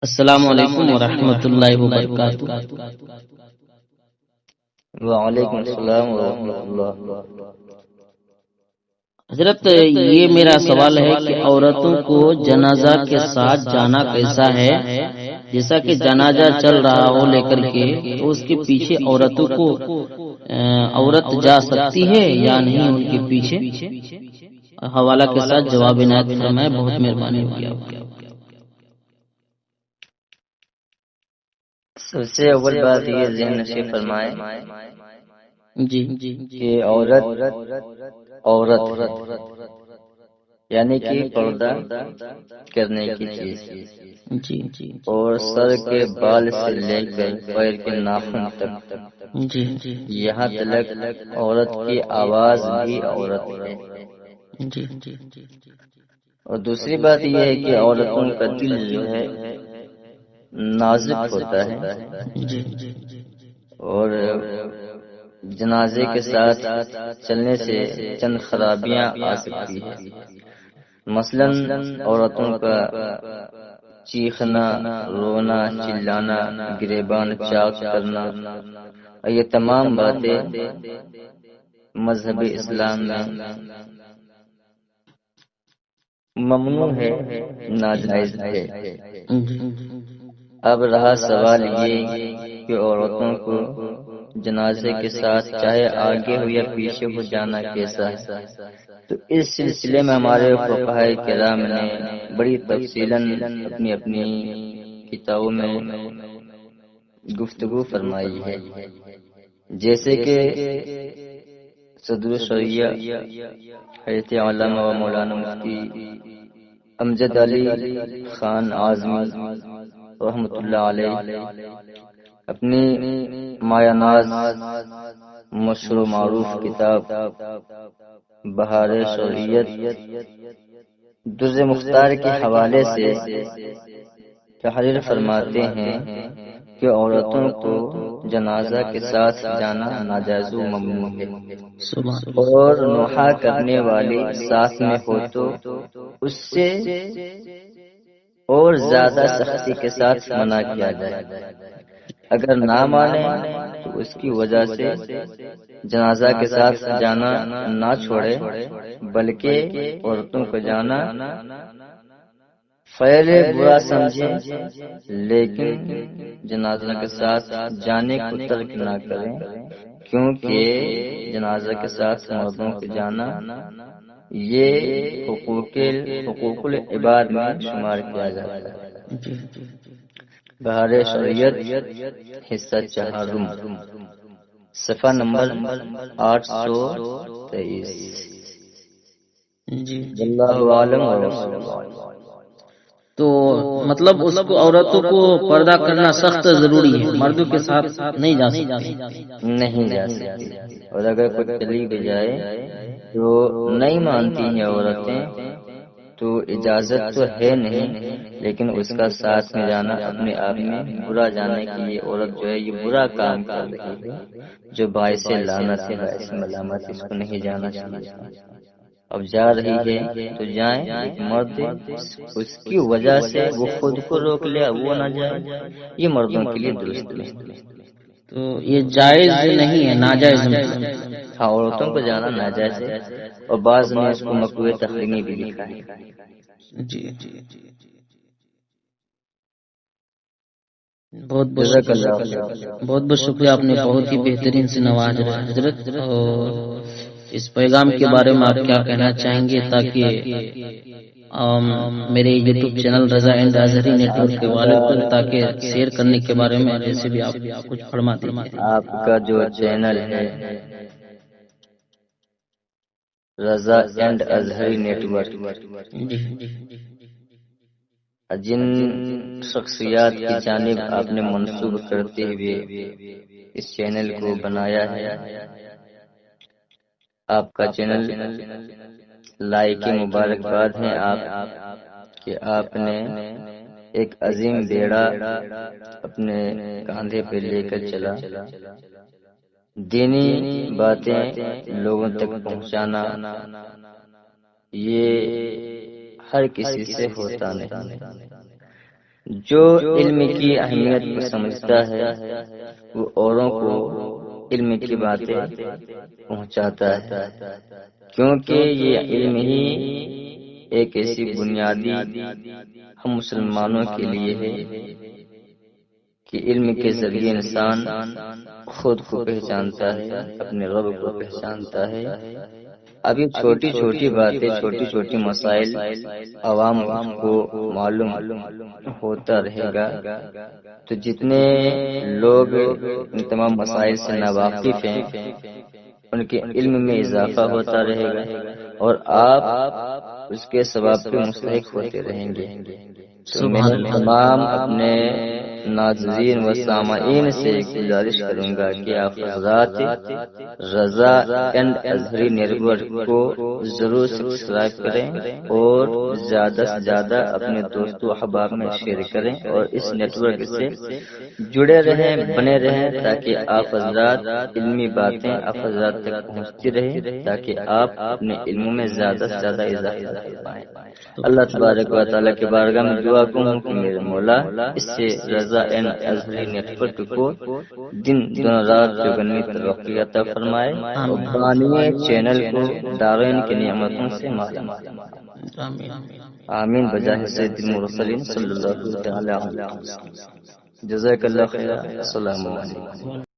السلام علیکم ورحمۃ اللہ وبرکاتہ۔ وعلیکم السلام ورحمۃ اللہ۔ حضرت یہ میرا سوال ہے کہ عورتوں کو جنازہ کے ساتھ جانا کیسا ہے؟ جیسا کہ جنازہ چل رہا ہو لے کر کے تو اس کے پیچھے عورتوں کو عورت جا سکتی ہے یا نہیں؟ ان کے پیچھے حوالہ کے ساتھ جواب عنایت فرمائے، بہت مہربانی ہوگی آپ کی۔ سب سے اول بات یہ ذہن نشین فرمائے جی کہ عورت یعنی کہ پردہ کرنے کی چیز، جی اور سر کے بال سے لے کر پیر کے ناخن تک، جی یہاں تک عورت کی آواز بھی عورت ہے۔ جی اور دوسری بات یہ ہے کہ عورتوں کا دل جو ہے نازک ہوتا ہے، اور جنازے کے ساتھ چلنے سے چند خرابیاں آ سکتی ہیں، مثلا عورتوں کا چیخنا، رونا، چلانا، گریبان چاک کرنا، یہ تمام باتیں مذہب اسلام میں ممنوع ہے، ناجائز ہے۔ اب رہا سوال یہ کہ عورتوں کو جنازے کے ساتھ چاہے آگے ہو یا پیچھے ہو جانا کیسا ہے، تو اس سلسلے میں ہمارے فقہاء کرام نے بڑی تفصیلاً اپنی اپنی کتابوں میں گفتگو فرمائی ہے، جیسے کہ صدر الشریعہ حضرت علامہ و مولانا مفتی امجد علی خان اعظمی رحمۃ اللہ علیہ اپنی مایہ ناز مشہور و معروف کتاب بہار شریعت در مختار کے حوالے سے تحریر فرماتے ہیں کہ عورتوں کو جنازہ کے ساتھ جانا ناجائز و ممنوع ہے، اور نوحہ کرنے والی ساتھ میں ہو تو اس سے اور زیادہ سختی کے ساتھ منع کیا جائے، اگر نہ مانے تو اس کی وجہ سے جنازہ کے ساتھ جانا نہ چھوڑے، بلکہ عورتوں کو جانا فعل برا سمجھے لیکن جنازہ کے ساتھ جانے کو ترک نہ کریں، کیونکہ جنازہ کے ساتھ مردوں کو جانا یہ حقوق العباد میں شمار کیا جاتا ہے۔ بہار شریعت حصہ چہارم، صفحہ نمبر 823۔ اللہ عالم و رسول اللہ۔ تو مطلب اس کو عورتوں کو پردہ کرنا سخت ضروری ہے، مردوں کے ساتھ نہیں جا سکتی، نہیں جا سکتی، اور اگر کوئی چلی بھی جائے تو نہیں مانتی ہیں عورتیں تو اجازت تو ہے نہیں، لیکن اس کا ساتھ میں جانا اپنے آپ میں برا جانے کی یہ عورت جو ہے یہ برا کام کر رہی ہے، جو باعث لعنت ہے، باعث ملامت، اس کو نہیں جانا چاہیے۔ اب جا رہی ہے تو جائیں، ایک مرد اس کی وجہ سے وہ خود کو روک لے وہ نہ جائے، یہ مردوں کے لیے درست نہیں۔ تو یہ جائز نہیں ہے، ناجائز ہے۔ ہاں، عورتوں کو جانا ناجائز ہے، اور بعض نے اس کو مکروہ تحریمی بھی لکھا ہے۔ جی بہت بہت شکریہ، آپ نے بہت ہی بہترین سے نواز رہے حضرت۔ اور اس پیغام کے بارے میں آپ کیا کہنا چاہیں گے تاکہ میرے YouTube channel Raza and Azhari network کے والے کو تاکہ شیئر کرنے کے بارے میں جیسے بھی آپ کچھ فرما دیجیے۔ آپ کا جو چینل ہے رضا اینڈ اظہری نیٹ ورک، جن شخصیات کی جانب آپ نے منسوب کرتے ہوئے اس چینل کو بنایا ہے، آپ کا چینل لائق مبارکباد ہیں آپ کہ آپ نے ایک عظیم بیڑا اپنے کاندھے پہ لے کر چلا، دینی باتیں لوگوں تک پہنچانا یہ ہر کسی سے ہوتا نہیں، جو علم کی اہمیت کو سمجھتا ہے وہ اوروں کو علم کی باتیں پہنچاتا ہے، کیونکہ یہ علم ہی ایک ایسی بنیادی ہم مسلمانوں کے لیے ہے کہ علم کے ذریعے انسان خود کو پہچانتا ہے، اپنے رب کو پہچانتا ہے۔ اب یہ چھوٹی چھوٹی باتیں، چھوٹی چھوٹی مسائل عوام کو معلوم ہوتا رہے گا تو جتنے لوگ ان تمام مسائل سے ناواقف ہیں ان کے علم میں اضافہ ہوتا رہے گا اور آپ اس کے ثواب کے مستحق ہوتے رہیں گے۔ تو میں تمام اپنے ناظرین و سامعین سے گزارش کروں گا کہ آپ حضرات رضا اینڈ ازہری نیٹ ورک کو ضرور سبسکرائب کریں اور زیادہ سے زیادہ اپنے دوستوں احباب میں شیئر کریں اور اس نیٹ ورک سے جڑے رہیں، بنے رہیں، تاکہ آپ حضرات علمی باتیں آپ حضرات تک پہنچتی رہیں، تاکہ آپ اپنے علموں میں زیادہ سے زیادہ اضافہ کر پائیں۔ اللہ تبارک و تعالیٰ کے بارگاہ میں دعا کروں کہ میرے مولا اس سے رضا اینڈ ازہری نیٹ ورک کو دن دن رات چوگنی ترقی عطا فرمائے اور بانی چینل کو دارین کی نعمتوں سے مالا مال۔ آمین بجاہ سید المرسلین صلی اللہ تعالی علیہ وسلم۔ جزاک اللہ خیر۔ السلام علیکم۔